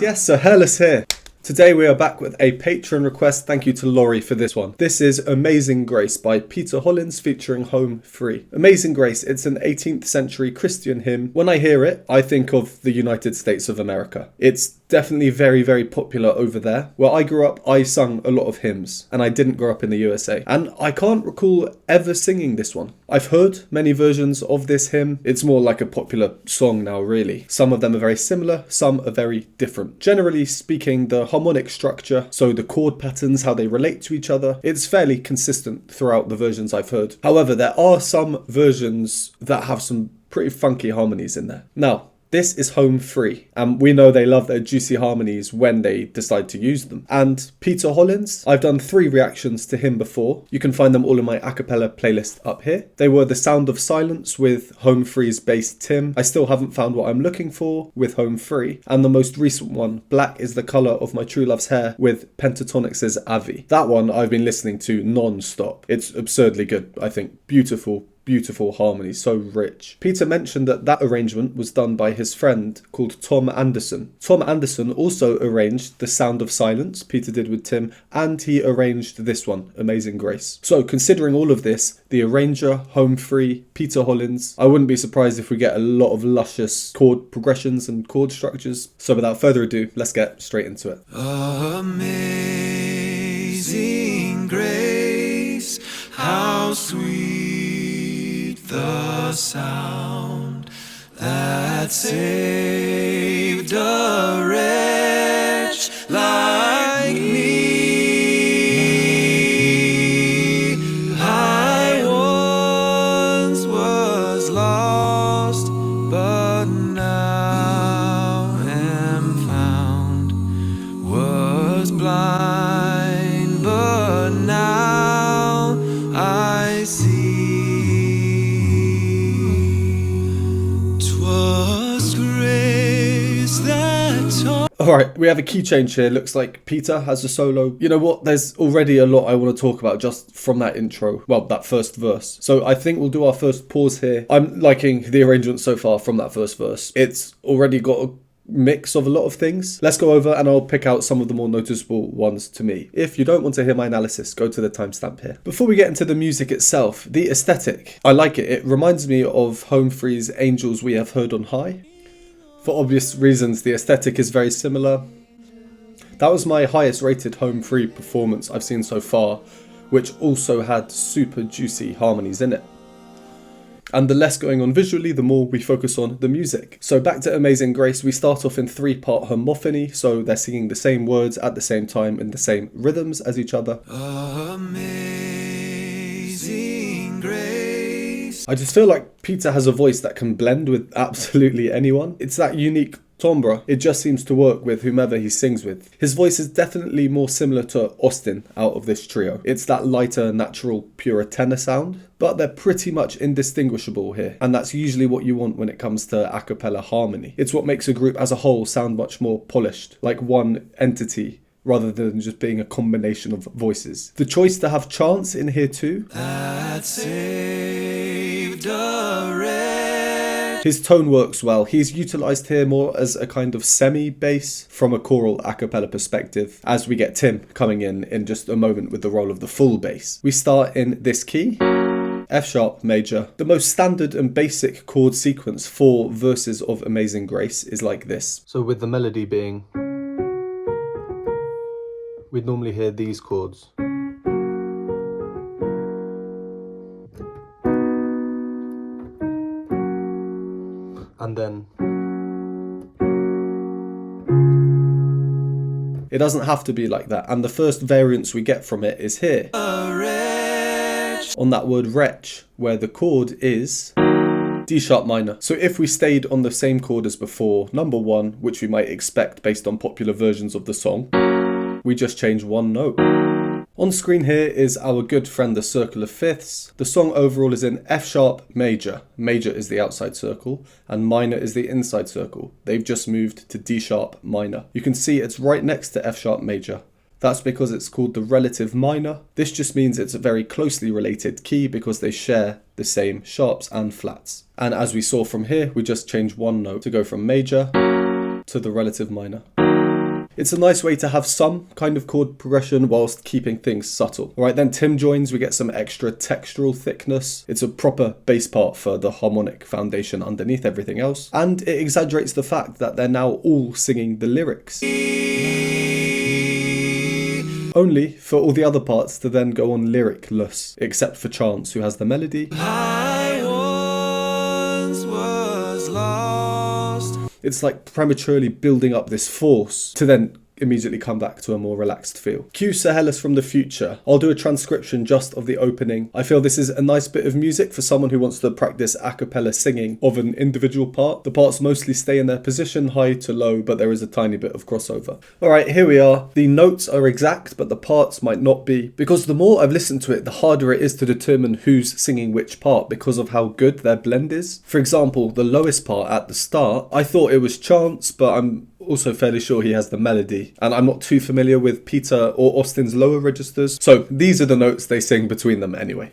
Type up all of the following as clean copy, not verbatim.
Yes, so Hairless here. Today we are back with a patron request. Thank you to Laurie for this one. This is Amazing Grace by Peter Hollens featuring Home Free. Amazing Grace, it's an 18th century Christian hymn. When I hear it, I think of the United States of America. It's definitely very, very popular over there. Where I grew up, I sung a lot of hymns, and I didn't grow up in the USA. And I can't recall ever singing this one. I've heard many versions of this hymn. It's more like a popular song now, really. Some of them are very similar, some are very different. Generally speaking, the harmonic structure, so the chord patterns, how they relate to each other, it's fairly consistent throughout the versions I've heard. However, there are some versions that have some pretty funky harmonies in there. Now, this is Home Free, and we know they love their juicy harmonies when they decide to use them. And Peter Hollens, I've done 3 reactions to him before. You can find them all in my a cappella playlist up here. They were The Sound of Silence with Home Free's bass Tim, I Still Haven't Found What I'm Looking For with Home Free, and the most recent one, Black is the Colour of My True Love's Hair with Pentatonix's Avi. That one I've been listening to non-stop. It's absurdly good, I think. Beautiful harmony, so rich. Peter mentioned that arrangement was done by his friend called Tom Anderson. Tom Anderson also arranged The Sound of Silence, Peter did with Tim, and he arranged this one, Amazing Grace. So considering all of this, the arranger, Home Free, Peter Hollens, I wouldn't be surprised if we get a lot of luscious chord progressions and chord structures. So without further ado, let's get straight into it. Amazing grace, how sweet the sound that saved a wretch like me. I once was lost, but now am found. Was blind, but now I see. Alright, we have a key change here. Looks like Peter has a solo. You know what? There's already a lot I want to talk about just from that intro. Well, that first verse. So I think we'll do our first pause here. I'm liking the arrangement so far from that first verse. It's already got a mix of a lot of things. Let's go over and I'll pick out some of the more noticeable ones to me. If you don't want to hear my analysis, go to the timestamp here. Before we get into the music itself, the aesthetic. I like it. It reminds me of Home Free's Angels We Have Heard on High. For obvious reasons, the aesthetic is very similar. That was my highest rated Home Free performance I've seen so far, which also had super juicy harmonies in it. And the less going on visually, the more we focus on the music. So back to Amazing Grace, we start off in 3-part homophony, so they're singing the same words at the same time in the same rhythms as each other. Amazing Grace. I just feel like Peter has a voice that can blend with absolutely anyone. It's that unique timbre. It just seems to work with whomever he sings with. His voice is definitely more similar to Austin out of this trio. It's that lighter, natural, purer tenor sound, but they're pretty much indistinguishable here. And that's usually what you want when it comes to a cappella harmony. It's what makes a group as a whole sound much more polished, like one entity, rather than just being a combination of voices. The choice to have chants in here too. That saved a wretch. His tone works well. He's utilised here more as a kind of semi-bass from a choral a cappella perspective, as we get Tim coming in just a moment with the role of the full bass. We start in this key, F sharp major. The most standard and basic chord sequence for verses of Amazing Grace is like this. So with the melody being, we'd normally hear these chords. And then it doesn't have to be like that. And the first variance we get from it is here. On that word wretch, where the chord is D sharp minor. So if we stayed on the same chord as before, number 1, which we might expect based on popular versions of the song, we just change one note. On screen here is our good friend the circle of fifths. The song overall is in F sharp major. Major is the outside circle and minor is the inside circle. They've just moved to D sharp minor. You can see it's right next to F sharp major. That's because it's called the relative minor. This just means it's a very closely related key because they share the same sharps and flats. And as we saw from here, we just change one note to go from major to the relative minor. It's a nice way to have some kind of chord progression whilst keeping things subtle. Alright, then Tim joins, we get some extra textural thickness. It's a proper bass part for the harmonic foundation underneath everything else, and it exaggerates the fact that they're now all singing the lyrics. Only for all the other parts to then go on lyricless, except for Chance, who has the melody. I once was lost. It's like prematurely building up this force to then immediately come back to a more relaxed feel. Cue Sir Hairless from the future. I'll do a transcription just of the opening. I feel this is a nice bit of music for someone who wants to practice a cappella singing of an individual part. The parts mostly stay in their position, high to low, but there is a tiny bit of crossover. Alright, here we are. The notes are exact, but the parts might not be, because the more I've listened to it, the harder it is to determine who's singing which part because of how good their blend is. For example, the lowest part at the start, I thought it was Chance, but I'm also fairly sure he has the melody, and I'm not too familiar with Peter or Austin's lower registers, so these are the notes they sing between them anyway.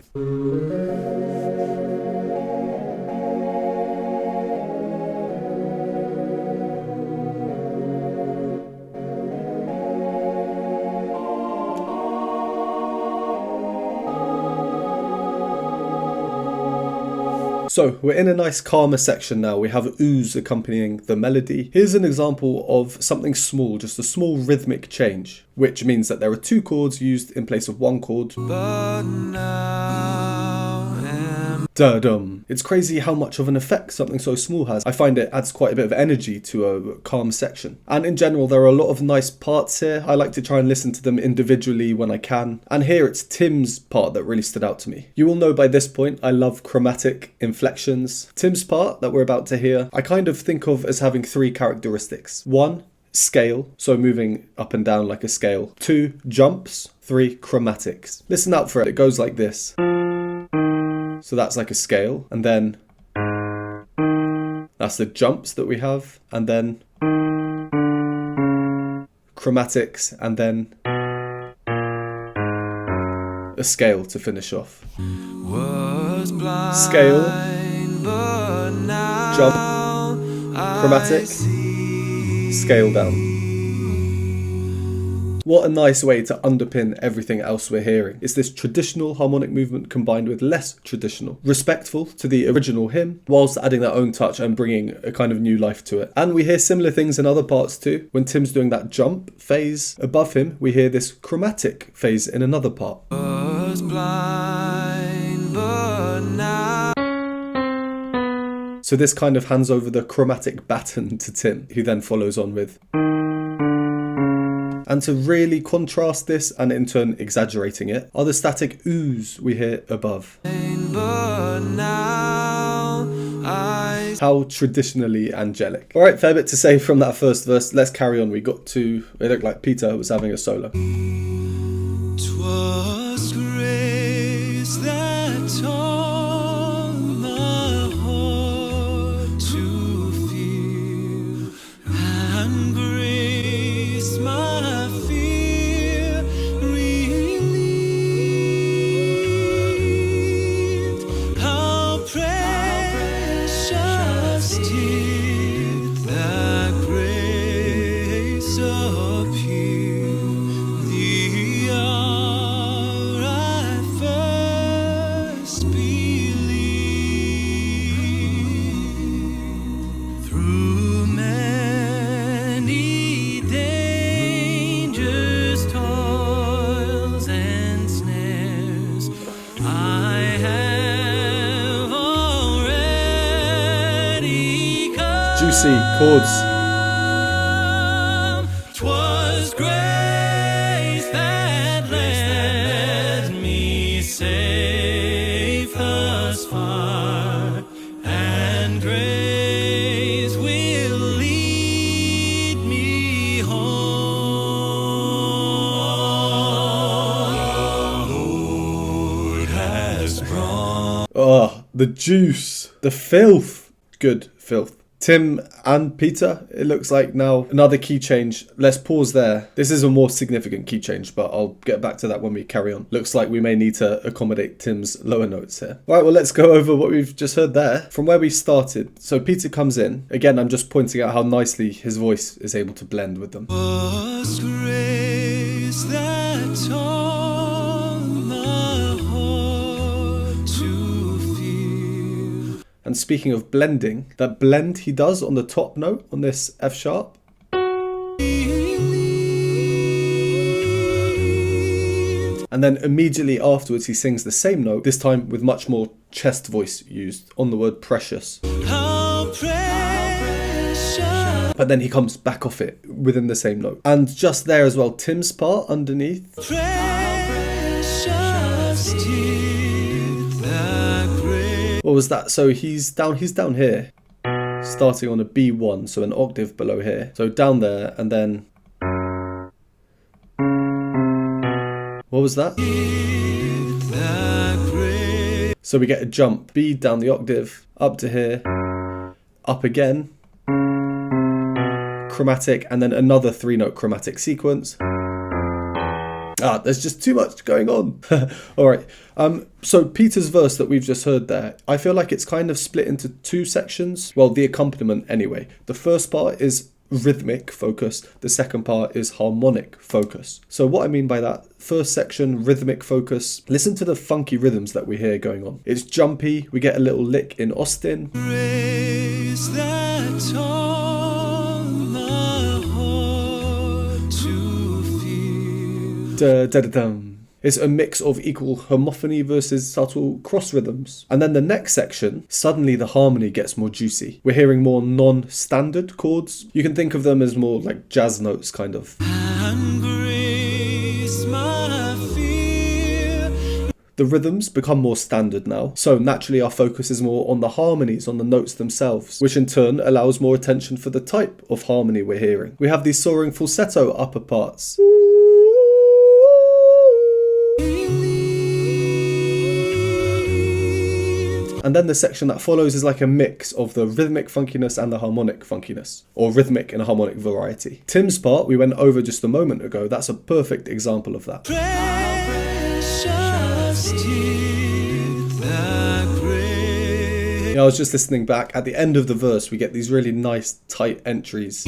So we're in a nice calmer section now. We have ooze accompanying the melody. Here's an example of something small, just a small rhythmic change, which means that there are two chords used in place of one chord. But now Da-dum. It's crazy how much of an effect something so small has. I find it adds quite a bit of energy to a calm section. And in general, there are a lot of nice parts here. I like to try and listen to them individually when I can. And here it's Tim's part that really stood out to me. You will know by this point, I love chromatic inflections. Tim's part that we're about to hear, I kind of think of as having three characteristics. 1, scale, so moving up and down like a scale. 2, jumps. 3, chromatics. Listen out for it. It goes like this. So that's like a scale, and then that's the jumps that we have, and then chromatics, and then a scale to finish off. was blind, Scale, but now jump, I chromatic, see. scale down. What a nice way to underpin everything else we're hearing. It's this traditional harmonic movement combined with less traditional, respectful to the original hymn, whilst adding their own touch and bringing a kind of new life to it. And we hear similar things in other parts too. When Tim's doing that jump phase above him, we hear this chromatic phase in another part. Was blind, but now So this kind of hands over the chromatic baton to Tim, who then follows on with. And to really contrast this, and in turn exaggerating it, are the static oohs we hear above. but now I How traditionally angelic. Alright, fair bit to say from that first verse. Let's carry on. We got to, it looked like Peter was having a solo. 'twas grace that taught my heart to feel, and grace my fear relieved. How precious did that grace appear, the hour I first believed. Through many dangers, toils, and snares, I have already come. Juicy chords. 'Twas grace that led me safe thus far, and grace will lead me home. The Lord has brought Oh, the juice. The filth. Good filth. Tim and Peter, it looks like now. Another key change. Let's pause there. This is a more significant key change, but I'll get back to that when we carry on. Looks like we may need to accommodate Tim's lower notes here. All right, well, let's go over what we've just heard there. From where we started. So Peter comes in. Again, I'm just pointing out how nicely his voice is able to blend with them. Was grace that taught my heart to feel. And speaking of blending, that blend he does on the top note on this F sharp. And then immediately afterwards he sings the same note, this time with much more chest voice used on the word precious. How precious. But then he comes back off it within the same note. And just there as well, Tim's part underneath. Precious did that grace. What was that? So he's down here, starting on a B1, so an octave below here. So down there, and then what was that? So we get a jump, B down the octave, up to here, up again, chromatic, and then another 3-note chromatic sequence. There's just too much going on. All right. So Peter's verse that we've just heard there, I feel like it's kind of split into 2 sections. Well, the accompaniment anyway. The first part is rhythmic focus. The second part is harmonic focus. So what I mean by that, first section, rhythmic focus. Listen to the funky rhythms that we hear going on. It's jumpy. We get a little lick in Austin. Grace that taught my heart to feel. Da-da-da-dum. It's a mix of equal homophony versus subtle cross rhythms. And then the next section, suddenly the harmony gets more juicy. We're hearing more non-standard chords. You can think of them as more like jazz notes, kind of. And grace my fear. The rhythms become more standard now, so naturally our focus is more on the harmonies, on the notes themselves, which in turn allows more attention for the type of harmony we're hearing. We have these soaring falsetto upper parts. And then the section that follows is like a mix of the rhythmic funkiness and the harmonic funkiness, or rhythmic and harmonic variety. Tim's part we went over just a moment ago, that's a perfect example of that. Precious did that grace. Yeah, I was just listening back, at the end of the verse we get these really nice tight entries.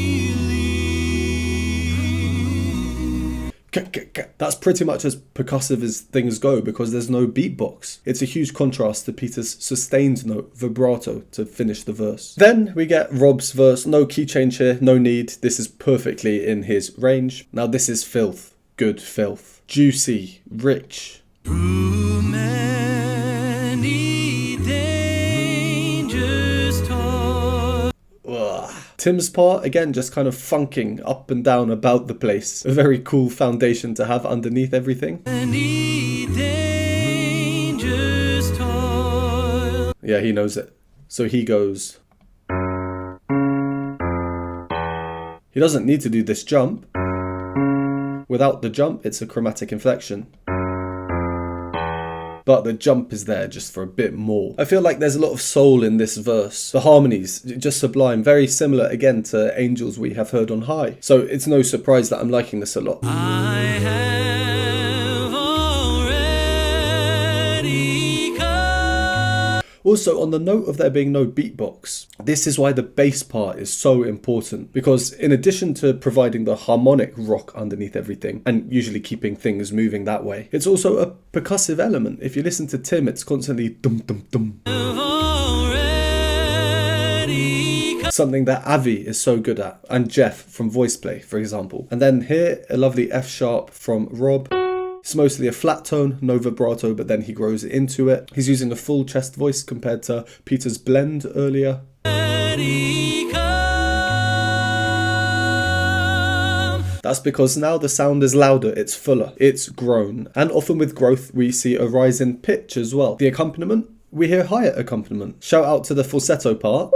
That's pretty much as percussive as things go because there's no beatbox. It's a huge contrast to Peter's sustained note, vibrato, to finish the verse. Then we get Rob's verse. No key change here, no need. This is perfectly in his range. Now this is filth. Good filth. Juicy, rich. Through many dangers toiled. Ugh. Tim's part, again, just kind of funking up and down about the place. A very cool foundation to have underneath everything. Many dangers toiled. Yeah, he knows it. So he goes. He doesn't need to do this jump. Without the jump, it's a chromatic inflection. But the jump is there just for a bit more. I feel like there's a lot of soul in this verse. The harmonies, just sublime. Very similar, again, to Angels We Have Heard on High. So it's no surprise that I'm liking this a lot. I have already come. Also, on the note of there being no beatbox, this is why the bass part is so important. Because in addition to providing the harmonic rock underneath everything, and usually keeping things moving that way, it's also a percussive element. If you listen to Tim, it's constantly dum-dum-dum. Something that Avi is so good at, and Jeff from Voice Play, for example. And then here, a lovely F sharp from Rob. It's mostly a flat tone, no vibrato, but then he grows into it. He's using a full chest voice compared to Peter's blend earlier. That's because now the sound is louder, it's fuller, it's grown. And often with growth, we see a rise in pitch as well. The accompaniment, we hear higher accompaniment. Shout out to the falsetto part.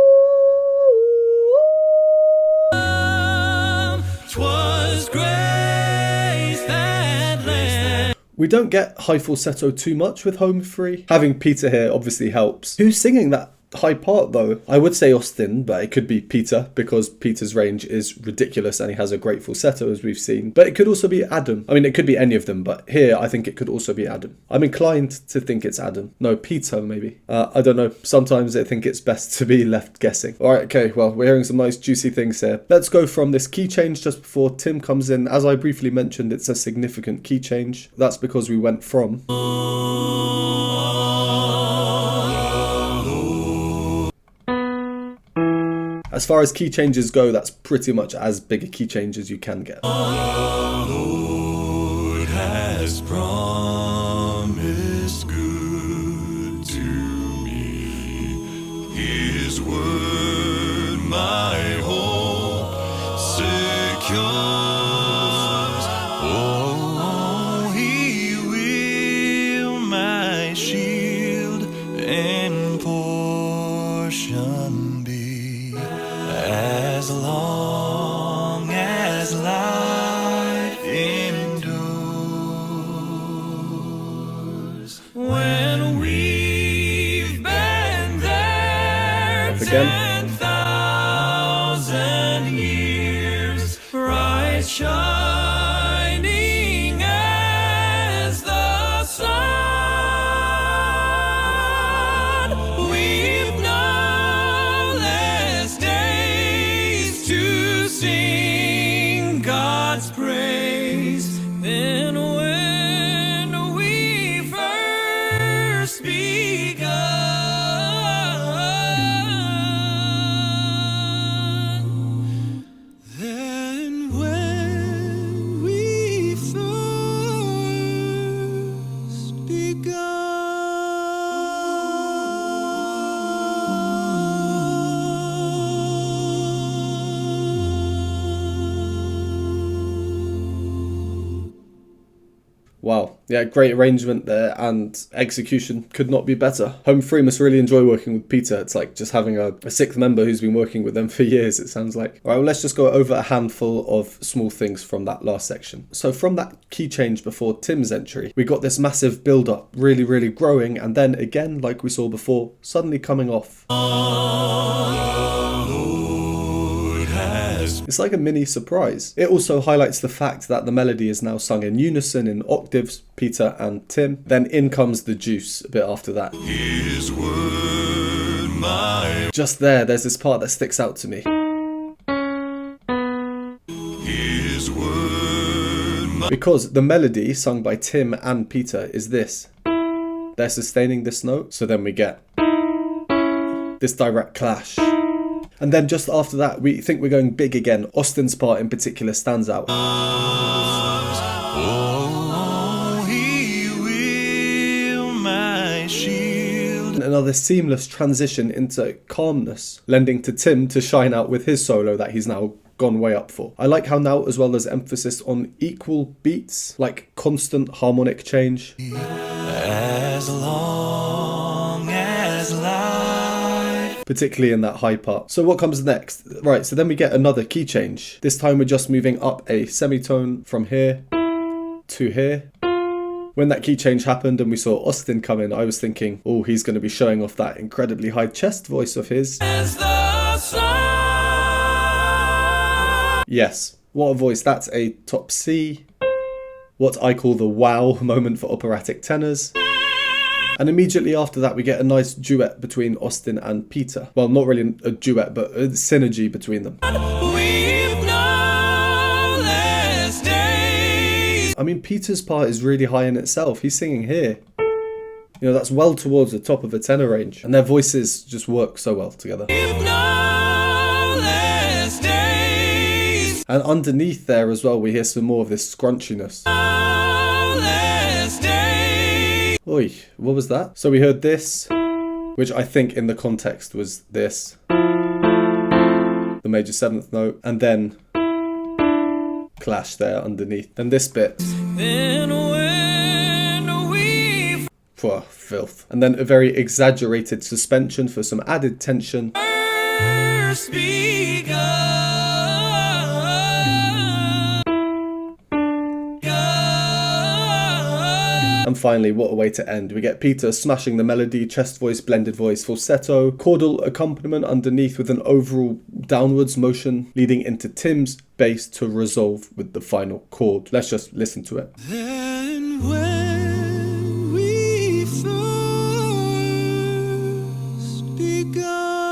We don't get high falsetto too much with Home Free. Having Peter here obviously helps. Who's singing that high part though. I would say Austin, but it could be Peter because Peter's range is ridiculous and he has a great falsetto as we've seen. But it could also be Adam. I mean, it could be any of them, but here I think it could also be Adam. I'm inclined to think it's Adam. No, Peter maybe. I don't know. Sometimes I think it's best to be left guessing. Alright, okay, well, we're hearing some nice juicy things here. Let's go from this key change just before Tim comes in. As I briefly mentioned, it's a significant key change. That's because we went from... As far as key changes go, that's pretty much as big a key change as you can get. Our Lord has promised good to me. His word my hope secures. Oh, he will my shield and portion be, as long as life endures. When we've been there Up again. 10,000 years, bright shining as the sun, we've no less days to sing God's praise than when we first begun. Then when we first begun. Wow. Yeah, great arrangement there and execution could not be better. Home Free must really enjoy working with Peter. It's like just having a sixth member who's been working with them for years, it sounds like. All right, well, let's just go over a handful of small things from that last section. So from that key change before Tim's entry, we got this massive build-up, really, really growing, and then again, like we saw before, suddenly coming off. Our Lord has It's like a mini surprise. It also highlights the fact that the melody is now sung in unison in octaves, Peter and Tim. Then in comes the juice a bit after that. His word my, Just there's this part that sticks out to me. His word my, Because the melody sung by Tim and Peter is this. They're sustaining this note, so then we get this direct clash. And then just after that, we think we're going big again. Austin's part in particular stands out. oh, he will my shield. Another seamless transition into calmness, lending to Tim to shine out with his solo that he's now gone way up for. I like how now as well there's emphasis on equal beats, like constant harmonic change. As long as life, Particularly in that high part. So what comes next? Right, so then we get another key change. This time we're just moving up a semitone from here to here. When that key change happened and we saw Austin come in, I was thinking, oh, he's going to be showing off that incredibly high chest voice of his. as the sun. Yes, what a voice. That's a top C. What I call the wow moment for operatic tenors. And immediately after that, we get a nice duet between Austin and Peter. Well, not really a duet, but a synergy between them. We've no less days. I mean, Peter's part is really high in itself. He's singing here. You know, that's well towards the top of a tenor range. And their voices just work so well together. We've no less days. And underneath there as well, we hear some more of this scrunchiness. No less days. Oi, what was that? So we heard this, which I think in the context was this. The major seventh note. And then clash there underneath. Then this bit. Then when we Phew, filth. And then a very exaggerated suspension for some added tension. first begun. And And finally, what a way to end. We get Peter smashing the melody, chest voice, blended voice, falsetto, chordal accompaniment underneath with an overall downwards motion leading into Tim's bass to resolve with the final chord. Let's just listen to it. Then when we first begun.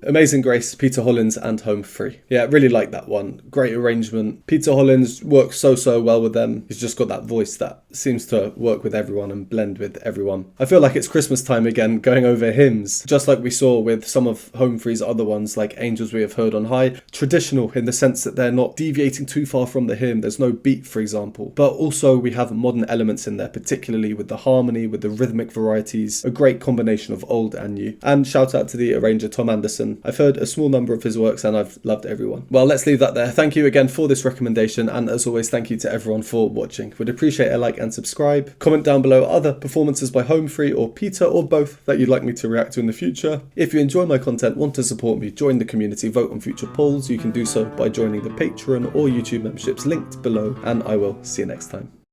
Amazing Grace, Peter Hollens and Home Free. Yeah, really like that one. Great arrangement. Peter Hollens works so well with them. He's just got that voice that seems to work with everyone and blend with everyone. I feel like it's Christmas time again, going over hymns, just like we saw with some of Home Free's other ones, like Angels We Have Heard on High. Traditional in the sense that they're not deviating too far from the hymn. There's no beat, for example. But also we have modern elements in there, particularly with the harmony, with the rhythmic varieties. A great combination of old and new. And shout out to the arranger Tom Anderson. I've heard a small number of his works and I've loved everyone. Well, let's leave that there. Thank you again for this recommendation, and as always, thank you to everyone for watching. Would appreciate a like and subscribe. Comment down below other performances by Home Free or Peter or both that you'd like me to react to in the future. If you enjoy my content, want to support me, join the community, vote on future polls, you can do so by joining the Patreon or YouTube memberships linked below, and I will see you next time.